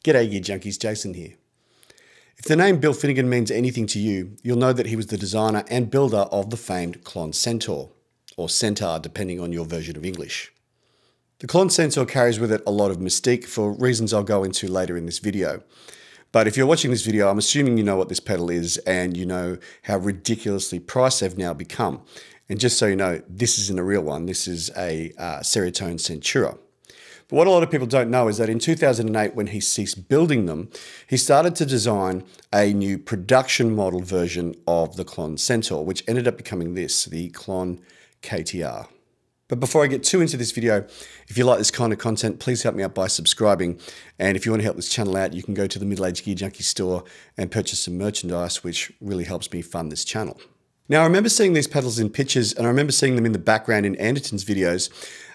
G'day Gear Junkies, Jason here. If the name Bill Finnegan means anything to you, you'll know that he was the designer and builder of the famed Klon Centaur, or Centaur depending on your version of English. The Klon Centaur carries with it a lot of mystique for reasons I'll go into later in this video. But if you're watching this video, I'm assuming you know what this pedal is and you know how ridiculously priced they've now become. And just so you know, this isn't a real one, this is a Seritone Centura. But what a lot of people don't know is that in 2008, when he ceased building them, he started to design a new production model version of the Klon Centaur, which ended up becoming this, the Klon KTR. But before I get too into this video, if you like this kind of content, please help me out by subscribing. And if you want to help this channel out, you can go to the Middle Age Gear Junkie store and purchase some merchandise, which really helps me fund this channel. Now, I remember seeing these pedals in pictures, and I remember seeing them in the background in Anderton's videos.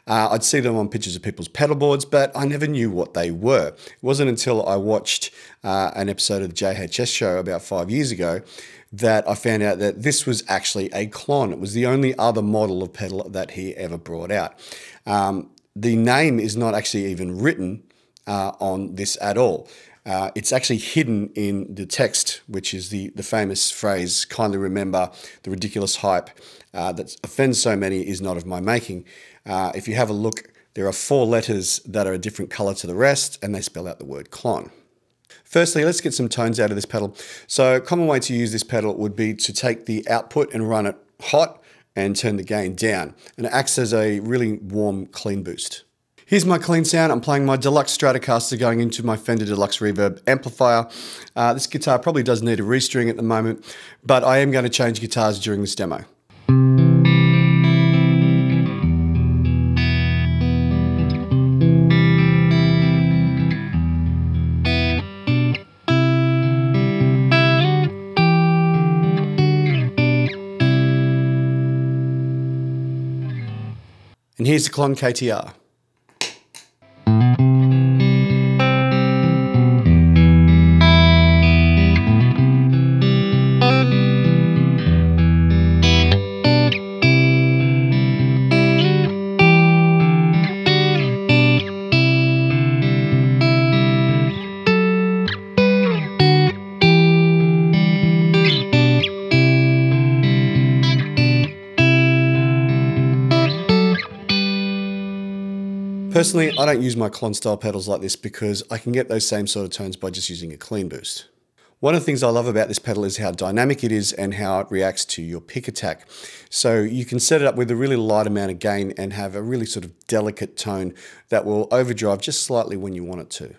I'd see them on pictures of people's pedal boards, but I never knew what they were. It wasn't until I watched an episode of the JHS show about 5 years ago that I found out that this was actually a Klon. It was the only other model of pedal that he ever brought out. The name is not actually even written on this at all. It's actually hidden in the text, which is the famous phrase, "Kindly remember the ridiculous hype that offends so many is not of my making." If you have a look, there are 4 letters that are a different color to the rest, and they spell out the word Klon. Firstly, let's get some tones out of this pedal. So a common way to use this pedal would be to take the output and run it hot and turn the gain down. And it acts as a really warm clean boost. Here's my clean sound. I'm playing my Deluxe Stratocaster going into my Fender Deluxe Reverb amplifier. This guitar probably does need a restring at the moment, but I am going to change guitars during this demo. And here's the Klon KTR. Personally, I don't use my Klon style pedals like this because I can get those same sort of tones by just using a clean boost. One of the things I love about this pedal is how dynamic it is and how it reacts to your pick attack. So you can set it up with a really light amount of gain and have a really sort of delicate tone that will overdrive just slightly when you want it to.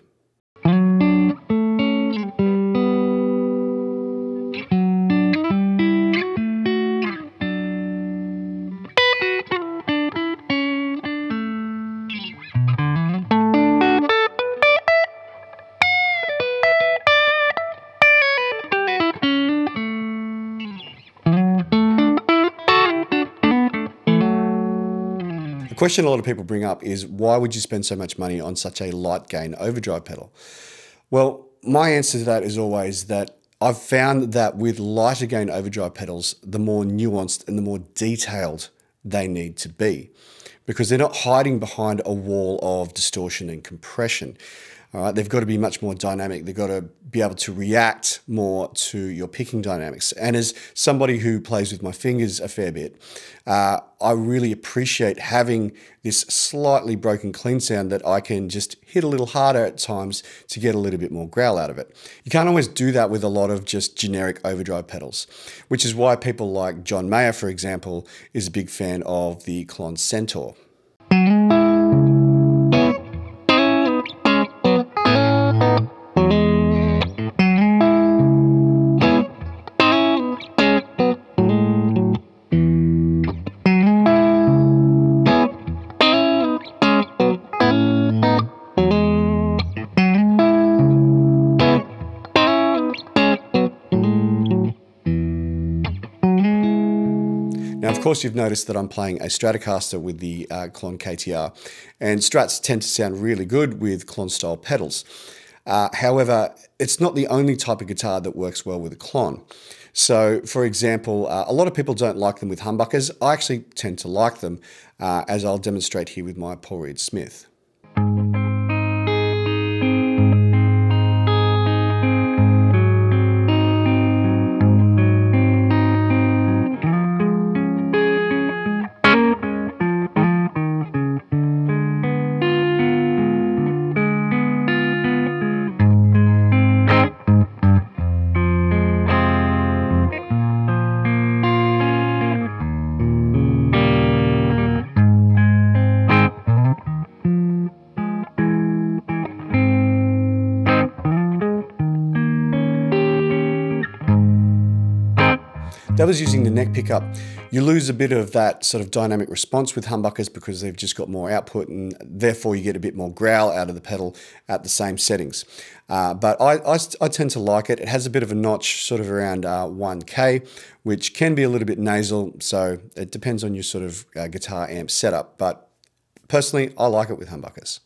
The question a lot of people bring up is, why would you spend so much money on such a light gain overdrive pedal? Well, my answer to that is always that I've found that with lighter gain overdrive pedals, the more nuanced and the more detailed they need to be, because they're not hiding behind a wall of distortion and compression. All right, they've got to be much more dynamic. They've got to be able to react more to your picking dynamics. And as somebody who plays with my fingers a fair bit, I really appreciate having this slightly broken clean sound that I can just hit a little harder at times to get a little bit more growl out of it. You can't always do that with a lot of just generic overdrive pedals, which is why people like John Mayer, for example, is a big fan of the Klon Centaur. Now, of course, you've noticed that I'm playing a Stratocaster with the Klon KTR, and Strats tend to sound really good with Klon style pedals. However, it's not the only type of guitar that works well with a Klon. So, for example, a lot of people don't like them with humbuckers. I actually tend to like them, as I'll demonstrate here with my Paul Reed Smith. was using the neck pickup. You lose a bit of that sort of dynamic response with humbuckers because they've just got more output, and therefore you get a bit more growl out of the pedal at the same settings. But I tend to like it. It has a bit of a notch sort of around 1K, which can be a little bit nasal, so it depends on your sort of guitar amp setup. But personally, I like it with humbuckers.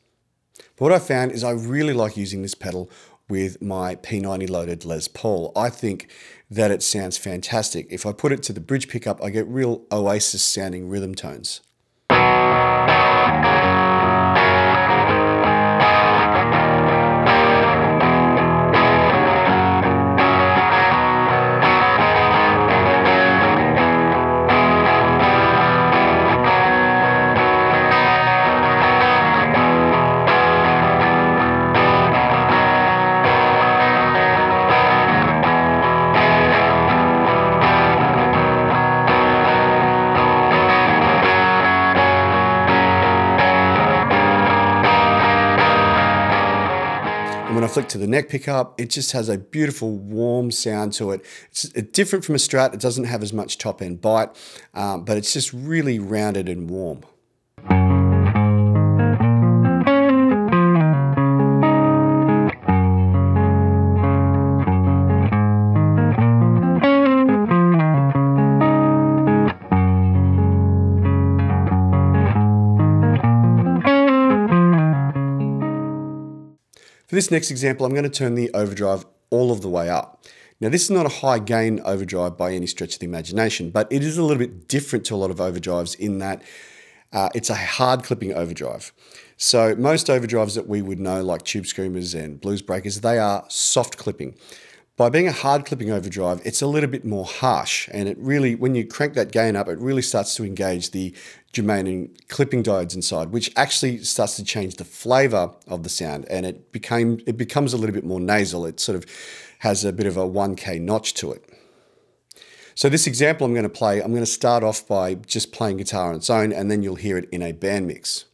But what I found is I really like using this pedal with my P90 loaded Les Paul. I think that it sounds fantastic. If I put it to the bridge pickup, I get real Oasis sounding rhythm tones. And when I flick to the neck pickup, it just has a beautiful warm sound to it. It's different from a Strat. It doesn't have as much top end bite, but it's just really rounded and warm. For this next example, I'm going to turn the overdrive all of the way up. Now, this is not a high gain overdrive by any stretch of the imagination, but it is a little bit different to a lot of overdrives in that it's a hard clipping overdrive. So most overdrives that we would know, like tube screamers and blues breakers, they are soft clipping. By being a hard clipping overdrive, it's a little bit more harsh, and it really, when you crank that gain up, it really starts to engage the germanium clipping diodes inside, which actually starts to change the flavor of the sound, and it becomes a little bit more nasal. It sort of has a bit of a 1K notch to it. So this example I'm going to play, I'm going to start off by just playing guitar on its own, and then you'll hear it in a band mix.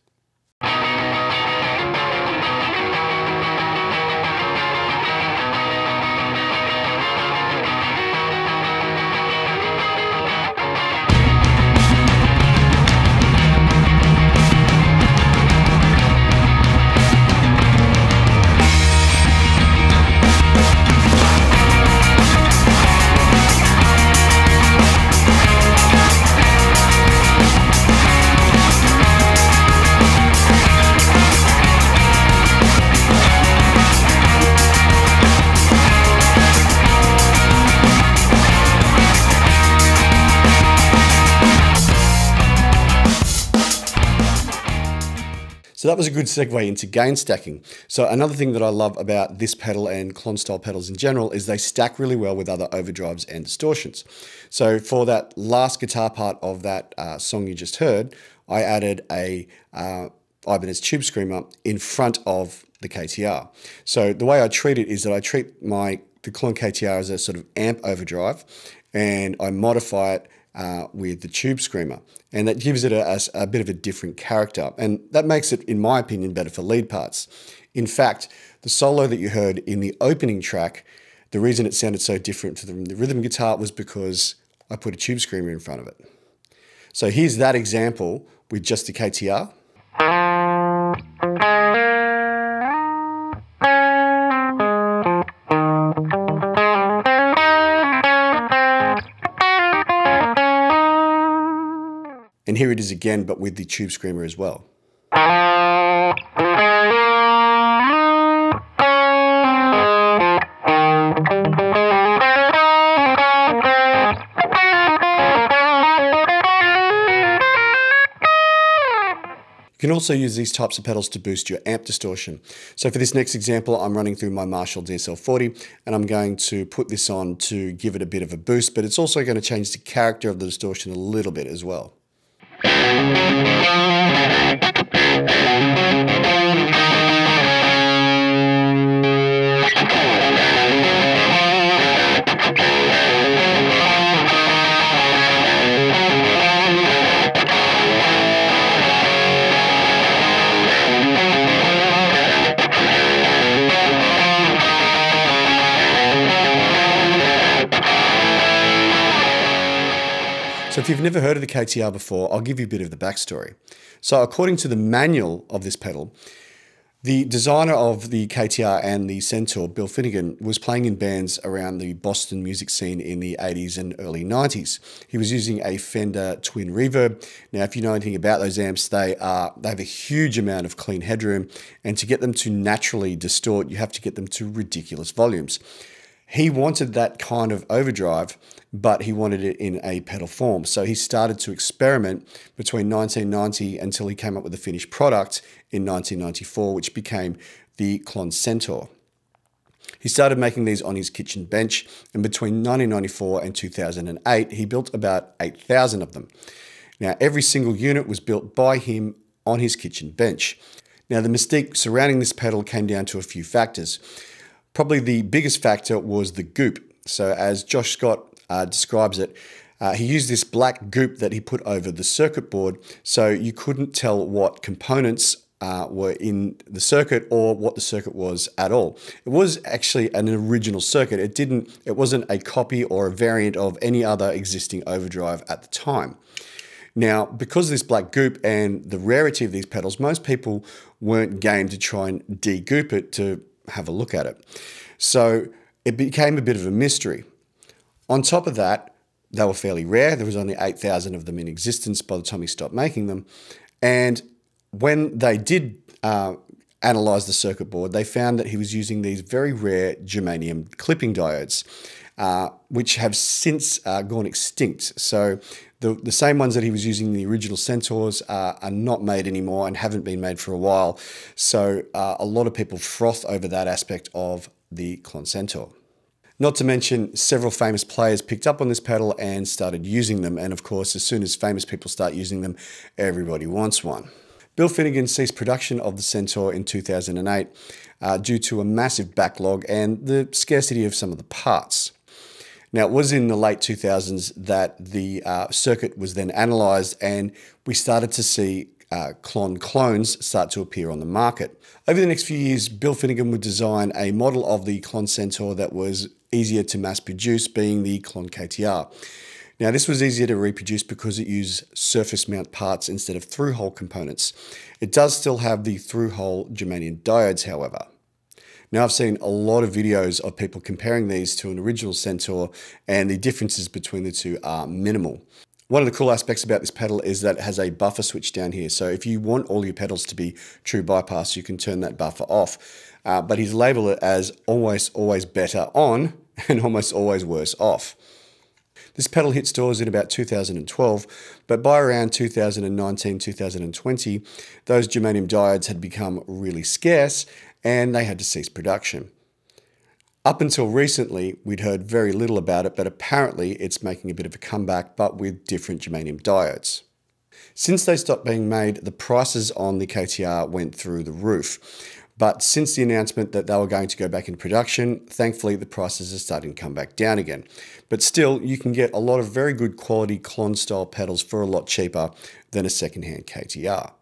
So that was a good segue into gain stacking. So another thing that I love about this pedal and Klon style pedals in general is they stack really well with other overdrives and distortions. So for that last guitar part of that song you just heard, I added a Ibanez tube screamer in front of the KTR. So the way I treat it is that I treat the Klon KTR as a sort of amp overdrive, and I modify it with the tube screamer, and that gives it a bit of a different character, and that makes it, in my opinion, better for lead parts. In fact, the solo that you heard in the opening track, the reason it sounded so different from the rhythm guitar was because I put a tube screamer in front of it. So here's that example with just the KTR. And here it is again, but with the tube screamer as well. You can also use these types of pedals to boost your amp distortion. So for this next example, I'm running through my Marshall DSL-40, and I'm going to put this on to give it a bit of a boost, but it's also going to change the character of the distortion a little bit as well. So if you've never heard of the KTR before, I'll give you a bit of the backstory. So according to the manual of this pedal, the designer of the KTR and the Centaur, Bill Finnegan, was playing in bands around the Boston music scene in the 80s and early 90s. He was using a Fender Twin Reverb. Now, if you know anything about those amps, they have a huge amount of clean headroom, and to get them to naturally distort, you have to get them to ridiculous volumes. He wanted that kind of overdrive, but he wanted it in a pedal form. So he started to experiment between 1990 until he came up with the finished product in 1994, which became the Klon Centaur. He started making these on his kitchen bench, and between 1994 and 2008, he built about 8,000 of them. Now, every single unit was built by him on his kitchen bench. Now, the mystique surrounding this pedal came down to a few factors. Probably the biggest factor was the goop. So as Josh Scott describes it, he used this black goop that he put over the circuit board, so you couldn't tell what components were in the circuit or what the circuit was at all. It was actually an original circuit. It wasn't a copy or a variant of any other existing overdrive at the time. Now, because of this black goop and the rarity of these pedals, most people weren't game to try and de-goop it to have a look at it. So it became a bit of a mystery. On top of that, they were fairly rare. There was only 8,000 of them in existence by the time he stopped making them. And when they did analyze the circuit board, they found that he was using these very rare germanium clipping diodes, which have since gone extinct. So the same ones that he was using in the original Centaurs are not made anymore and haven't been made for a while. So a lot of people froth over that aspect of the Klon Centaur. Not to mention, several famous players picked up on this pedal and started using them. And of course, as soon as famous people start using them, everybody wants one. Bill Finnegan ceased production of the Centaur in 2008 due to a massive backlog and the scarcity of some of the parts. Now, it was in the late 2000s that the circuit was then analysed, and we started to see Klon clones start to appear on the market. Over the next few years, Bill Finnegan would design a model of the Klon Centaur that was easier to mass produce, being the Klon KTR. Now, this was easier to reproduce because it used surface mount parts instead of through-hole components. It does still have the through-hole germanium diodes, however. Now, I've seen a lot of videos of people comparing these to an original Centaur, and the differences between the two are minimal. One of the cool aspects about this pedal is that it has a buffer switch down here. So if you want all your pedals to be true bypass, you can turn that buffer off. But he's labeled it as always better on and almost always worse off. This pedal hit stores in about 2012, but by around 2019, 2020, those germanium diodes had become really scarce and they had to cease production. Up until recently, we'd heard very little about it, but apparently it's making a bit of a comeback, but with different germanium diodes. Since they stopped being made, the prices on the KTR went through the roof. But since the announcement that they were going to go back into production, thankfully the prices are starting to come back down again. But still, you can get a lot of very good quality Klon style pedals for a lot cheaper than a secondhand KTR.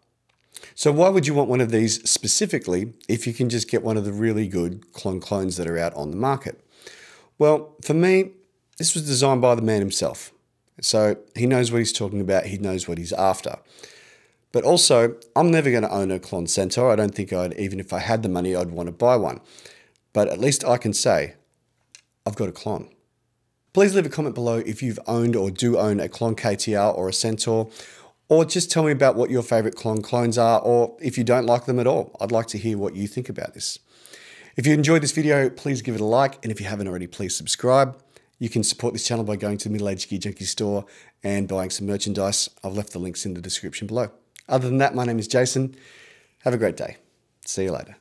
So why would you want one of these specifically if you can just get one of the really good Klon clones that are out on the market? Well, for me, this was designed by the man himself. So he knows what he's talking about, he knows what he's after. But also, I'm never going to own a Klon Centaur. I don't think even if I had the money, I'd want to buy one. But at least I can say, I've got a Klon. Please leave a comment below if you've owned or do own a Klon KTR or a Centaur, or just tell me about what your favorite Klon clones are, or if you don't like them at all. I'd like to hear what you think about this. If you enjoyed this video, please give it a like, and if you haven't already, please subscribe. You can support this channel by going to the Middle Aged Gear Junkie store and buying some merchandise. I've left the links in the description below. Other than that, my name is Jason. Have a great day. See you later.